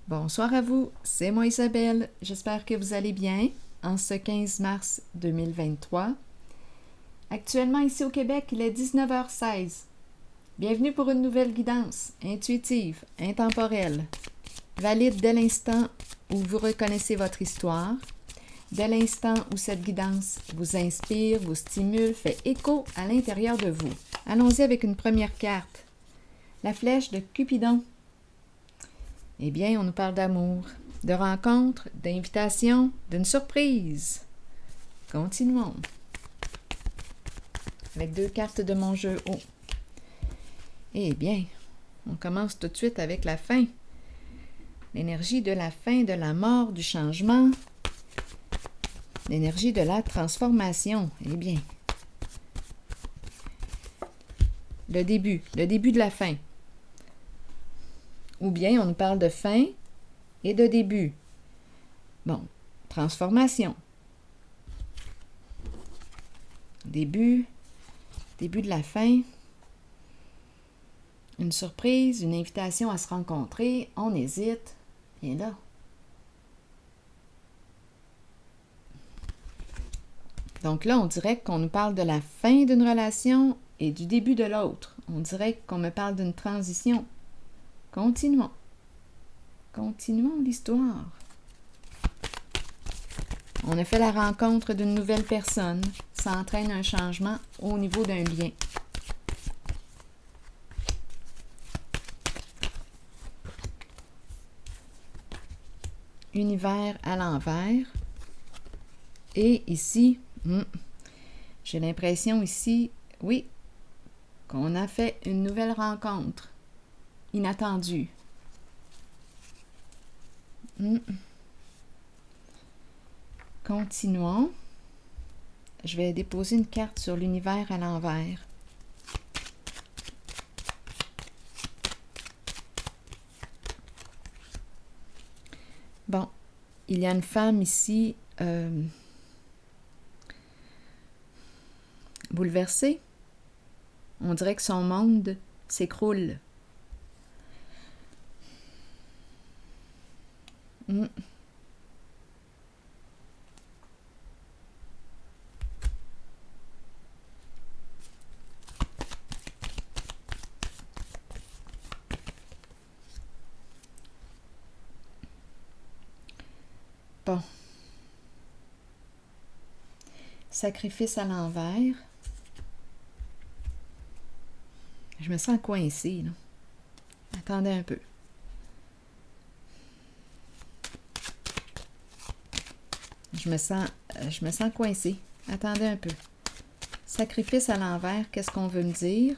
Bonsoir à vous, c'est moi Isabelle. J'espère que vous allez bien en ce 15 mars 2023. Actuellement ici au Québec, il est 19h16. Bienvenue pour une nouvelle guidance intuitive, intemporelle, valide dès l'instant où vous reconnaissez votre histoire, dès l'instant où cette guidance vous inspire, vous stimule, fait écho à l'intérieur de vous. Allons-y avec une première carte, la flèche de Cupidon. Eh bien, on nous parle d'amour, de rencontre, d'invitation, d'une surprise. Continuons. Avec 2 cartes de mon jeu haut. Eh bien, on commence tout de suite avec la fin. L'énergie de la fin, de la mort, du changement. L'énergie de la transformation. Eh bien, le début de la fin. Ou bien on nous parle de fin et de début. Bon, transformation. Début de la fin. Une surprise, une invitation à se rencontrer. On hésite. Et là. Donc là, on dirait qu'on nous parle de la fin d'une relation et du début de l'autre. On dirait qu'on me parle d'une transition. Continuons. Continuons l'histoire. On a fait la rencontre d'une nouvelle personne. Ça entraîne un changement au niveau d'un bien. Univers à l'envers. Et ici, j'ai l'impression ici, oui, qu'on a fait une nouvelle rencontre. Inattendue. Continuons. Je vais déposer une carte sur l'univers à l'envers. Bon, il y a une femme ici bouleversée. On dirait que son monde s'écroule. Bon. Sacrifice à l'envers. Je me sens coincée, là. Attendez un peu. Je me sens coincée. Attendez un peu. Sacrifice à l'envers, qu'est-ce qu'on veut me dire?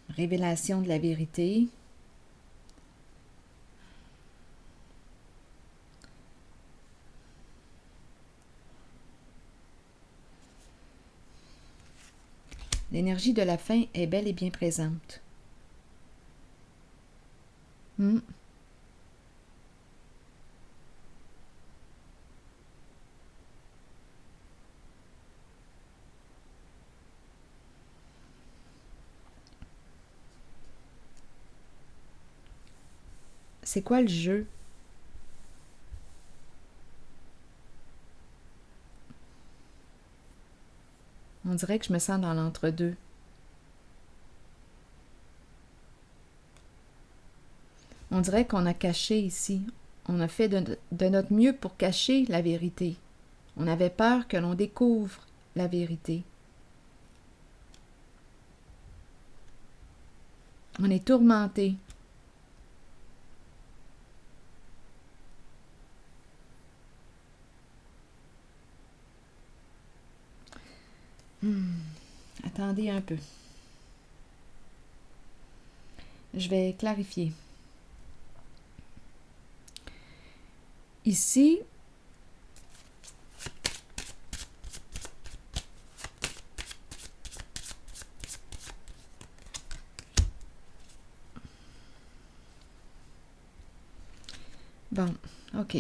Révélation de la vérité. L'énergie de la fin est bel et bien présente. C'est quoi le jeu? On dirait que je me sens dans l'entre-deux. On dirait qu'on a caché ici. On a fait de notre mieux pour cacher la vérité. On avait peur que l'on découvre la vérité. On est tourmenté. Attendez un peu. Je vais clarifier. Ici, bon, OK.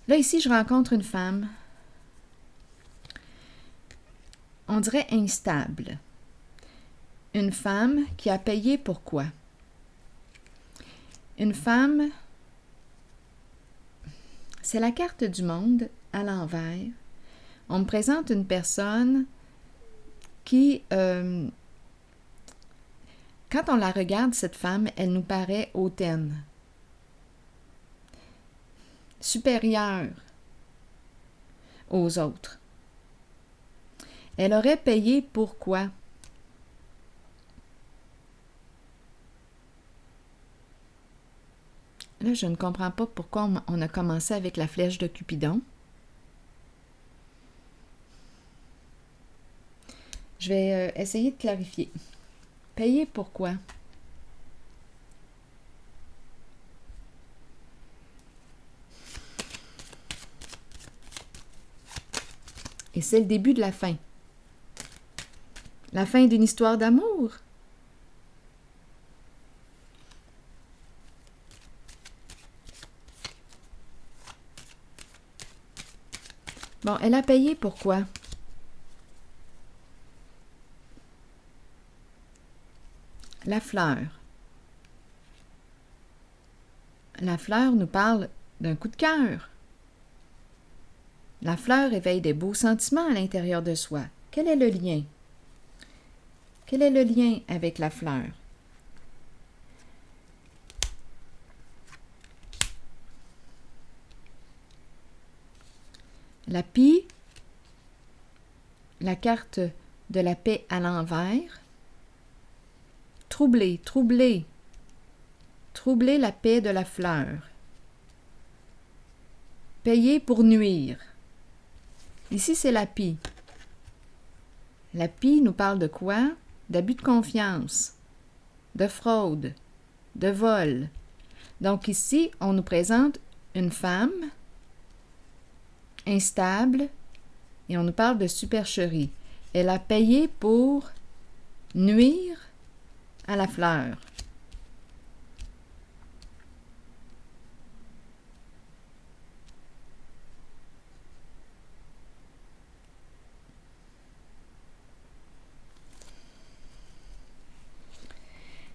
Là, ici, je rencontre une femme. On dirait instable. Une femme qui a payé pour quoi? Une femme, c'est la carte du monde à l'envers. On me présente une personne qui, quand on la regarde, cette femme, elle nous paraît hautaine, supérieure aux autres. Elle aurait payé pour quoi? Là, je ne comprends pas pourquoi on a commencé avec la flèche de Cupidon. Je vais essayer de clarifier. Payer pourquoi? Et c'est le début de la fin. La fin d'une histoire d'amour. Bon, elle a payé pourquoi? La fleur. La fleur nous parle d'un coup de cœur. La fleur éveille des beaux sentiments à l'intérieur de soi. Quel est le lien? Quel est le lien avec la fleur? La pie, la carte de la paix à l'envers. Troubler, troubler. Troubler la paix de la fleur. Payer pour nuire. Ici, c'est la pie. La pie nous parle de quoi? D'abus de confiance, de fraude, de vol. Donc ici, on nous présente une femme instable et on nous parle de supercherie. Elle a payé pour nuire à la fleur.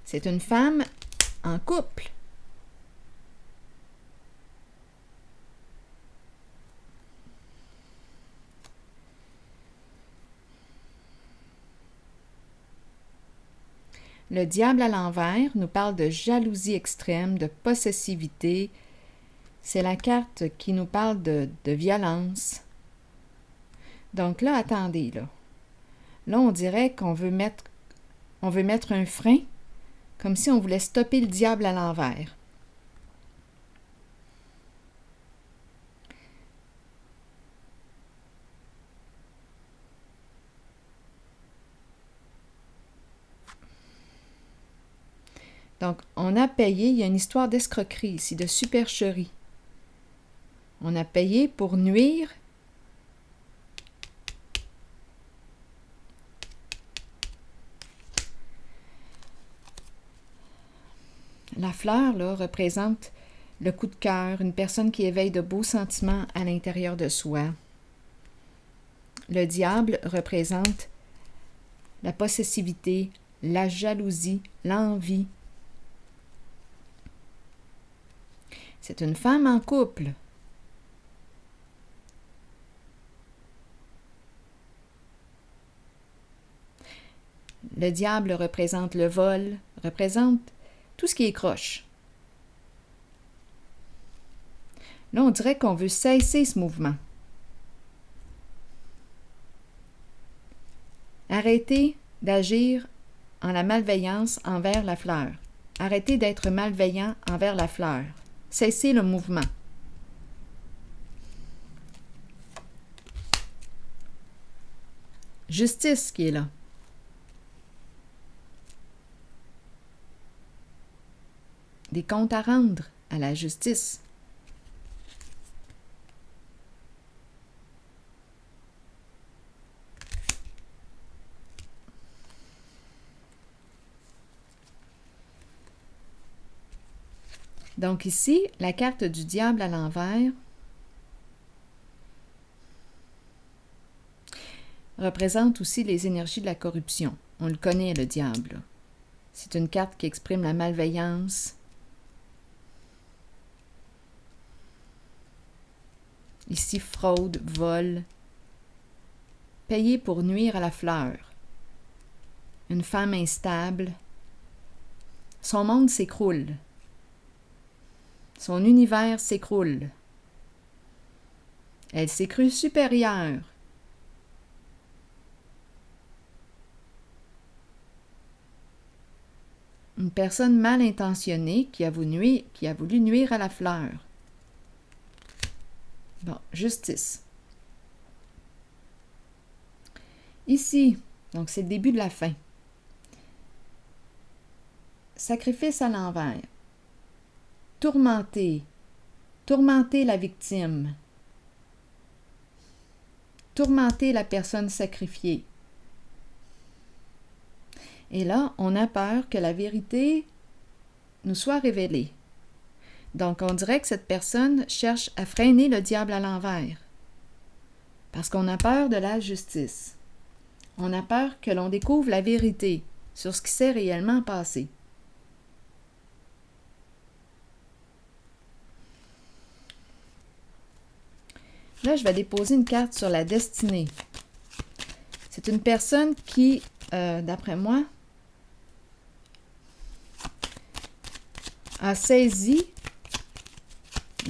C'est une femme en couple. Le diable à l'envers nous parle de jalousie extrême, de possessivité. C'est la carte qui nous parle de violence. Donc là, attendez, là. Là, on dirait qu'on veut mettre un frein, comme si on voulait stopper le diable à l'envers. Donc, on a payé, il y a une histoire d'escroquerie ici, de supercherie. On a payé pour nuire La fleur, là, représente le coup de cœur, une personne qui éveille de beaux sentiments à l'intérieur de soi. Le diable représente la possessivité, la jalousie, l'envie. C'est une femme en couple. Le diable représente le vol, représente tout ce qui est croche. Là, on dirait qu'on veut cesser ce mouvement. Arrêtez d'agir en la malveillance envers la fleur. Arrêtez d'être malveillant envers la fleur. Cessez le mouvement. Justice qui est là. Des comptes à rendre à la justice. Donc ici, la carte du diable à l'envers représente aussi les énergies de la corruption. On le connaît, le diable. C'est une carte qui exprime la malveillance. Ici, fraude, vol. Payer pour nuire à la fleur. Une femme instable. Son monde s'écroule. Son univers s'écroule. Elle s'est crue supérieure. Une personne mal intentionnée qui a voulu nuire à la fleur. Bon, justice. Ici, donc c'est le début de la fin. Sacrifice à l'envers. Tourmenter. Tourmenter la victime. Tourmenter la personne sacrifiée. Et là, on a peur que la vérité nous soit révélée. Donc, on dirait que cette personne cherche à freiner le diable à l'envers. Parce qu'on a peur de la justice. On a peur que l'on découvre la vérité sur ce qui s'est réellement passé. Là, je vais déposer une carte sur la destinée. C'est une personne qui, d'après moi, a saisi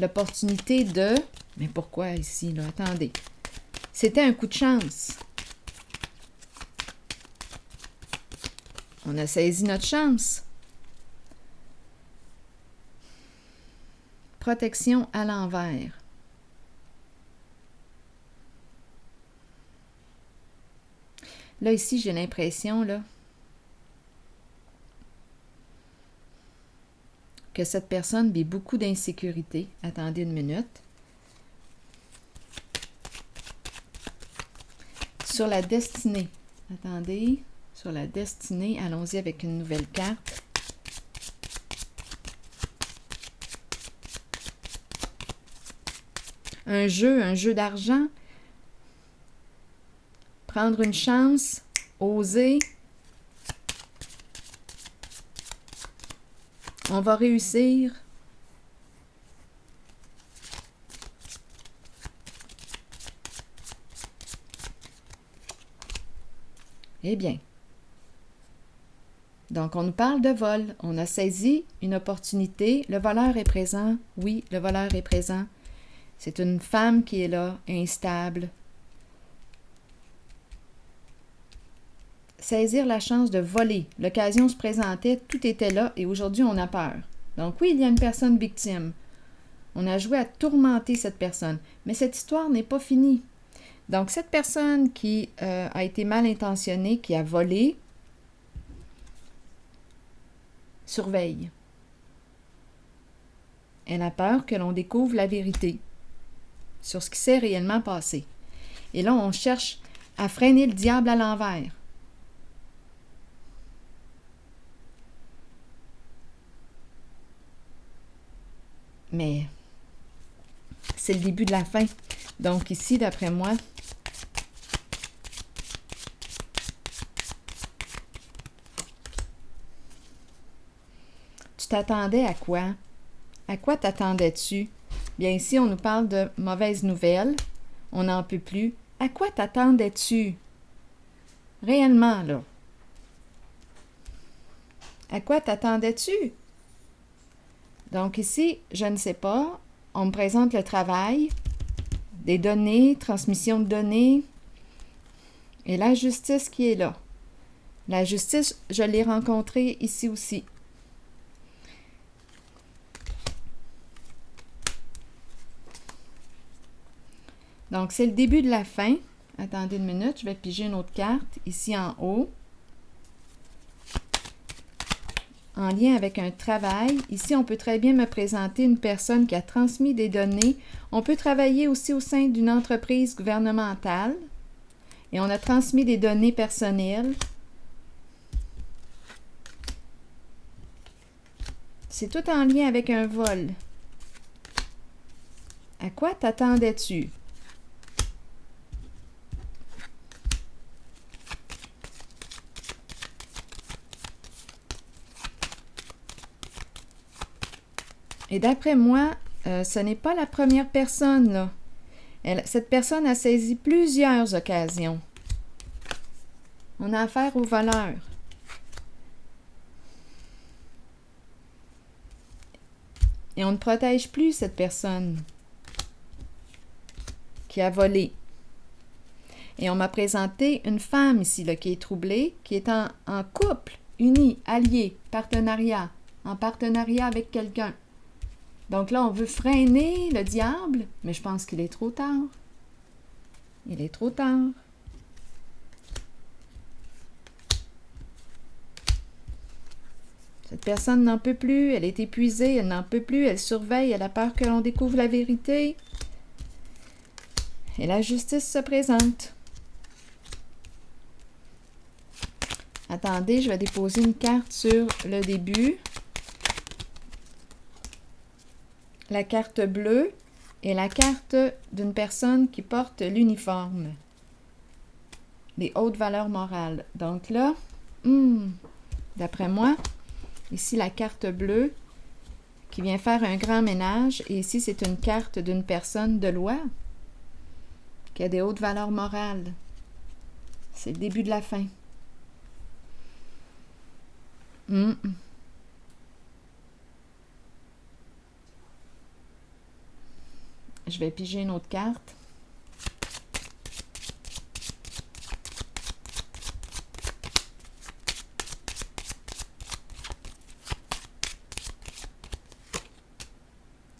l'opportunité de... Mais pourquoi ici, là? Attendez. C'était un coup de chance. On a saisi notre chance. Protection à l'envers. Là, ici, j'ai l'impression, là, que cette personne vit beaucoup d'insécurité. Attendez une minute. Sur la destinée. Attendez. Sur la destinée, allons-y avec une nouvelle carte. Un jeu d'argent. Prendre une chance. Oser. On va réussir. Eh bien. Donc, on nous parle de vol. On a saisi une opportunité. Le voleur est présent. Oui, le voleur est présent. C'est une femme qui est là, instable. Saisir la chance de voler. L'occasion se présentait, tout était là et aujourd'hui on a peur. Donc oui, il y a une personne victime. On a joué à tourmenter cette personne. Mais cette histoire n'est pas finie. Donc cette personne qui a été mal intentionnée, qui a volé, surveille. Elle a peur que l'on découvre la vérité sur ce qui s'est réellement passé. Et là, on cherche à freiner le diable à l'envers. Mais c'est le début de la fin. Donc ici, d'après moi, tu t'attendais à quoi? À quoi t'attendais-tu? Bien ici, on nous parle de mauvaises nouvelles. On n'en peut plus. À quoi t'attendais-tu? Réellement, là. À quoi t'attendais-tu? Donc ici, je ne sais pas. On me présente le travail, des données, transmission de données et la justice qui est là. La justice, je l'ai rencontrée ici aussi. Donc, c'est le début de la fin. Attendez une minute, je vais piger une autre carte ici en haut. En lien avec un travail. Ici, on peut très bien me présenter une personne qui a transmis des données. On peut travailler aussi au sein d'une entreprise gouvernementale. Et on a transmis des données personnelles. C'est tout en lien avec un vol. À quoi t'attendais-tu? Et d'après moi, ce n'est pas la première personne, là. Cette personne a saisi plusieurs occasions. On a affaire au voleur. Et on ne protège plus cette personne qui a volé. Et on m'a présenté une femme ici là, qui est troublée, qui est en couple, unie, alliée, partenariat, en partenariat avec quelqu'un. Donc là, on veut freiner le diable, mais je pense qu'il est trop tard. Il est trop tard. Cette personne n'en peut plus, elle est épuisée, elle n'en peut plus, elle surveille, elle a peur que l'on découvre la vérité. Et la justice se présente. Attendez, je vais déposer une carte sur le début. La carte bleue et la carte d'une personne qui porte l'uniforme. Les hautes valeurs morales. Donc là, d'après moi, ici la carte bleue qui vient faire un grand ménage. Et ici, c'est une carte d'une personne de loi qui a des hautes valeurs morales. C'est le début de la fin. Je vais piger une autre carte.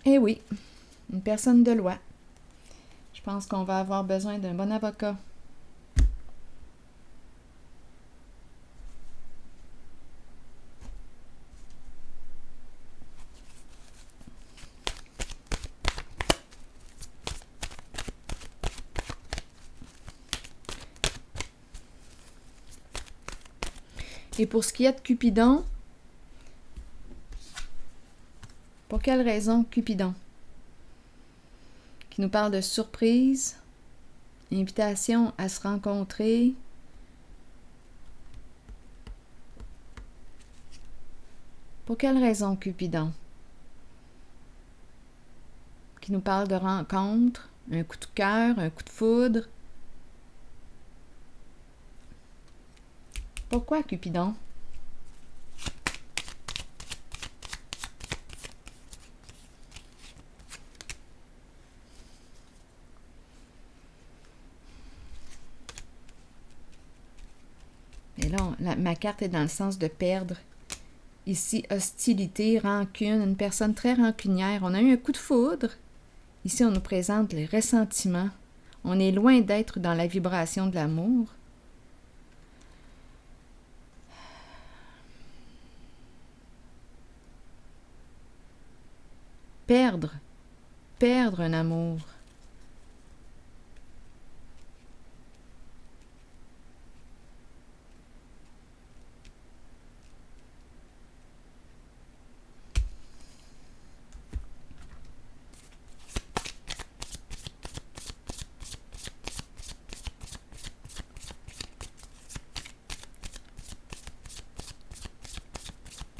Eh oui, une personne de loi. Je pense qu'on va avoir besoin d'un bon avocat. Et pour ce qui est de Cupidon, pour quelle raison Cupidon? Qui nous parle de surprise, invitation à se rencontrer, pour quelle raison Cupidon? Qui nous parle de rencontre, un coup de cœur, un coup de foudre. Pourquoi Cupidon? Et là, ma carte est dans le sens de perdre. Ici, hostilité, rancune, une personne très rancunière. On a eu un coup de foudre. Ici, on nous présente les ressentiments. On est loin d'être dans la vibration de l'amour. Perdre un amour.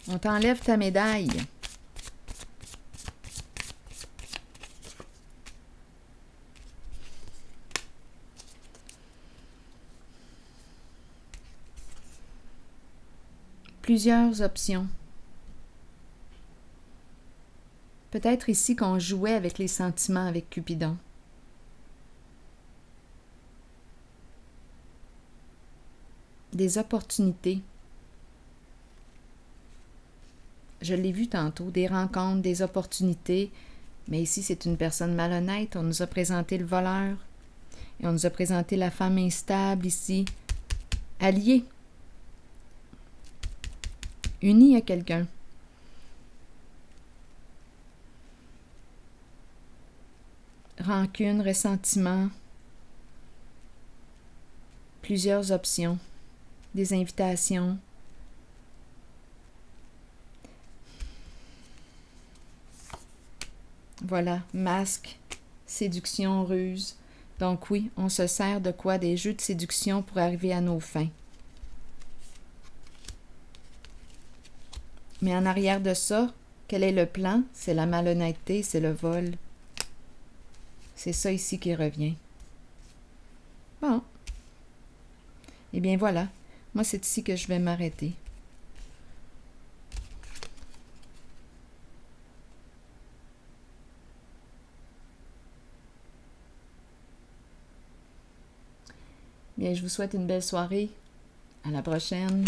On t'enlève ta médaille. Plusieurs options. Peut-être ici qu'on jouait avec les sentiments avec Cupidon. Des opportunités. Je l'ai vu tantôt, des rencontres, des opportunités, mais ici c'est une personne malhonnête. On nous a présenté le voleur et on nous a présenté la femme instable ici, alliée, unie à quelqu'un. Rancune, ressentiment, plusieurs options, des invitations. Voilà, masque, séduction, ruse. Donc oui, on se sert de quoi? Des jeux de séduction pour arriver à nos fins. Mais en arrière de ça, Quel est le plan? C'est la malhonnêteté, c'est le vol. C'est ça ici qui revient. Bon. Eh bien voilà. Moi, c'est ici que je vais m'arrêter. Bien, je vous souhaite une belle soirée. À la prochaine.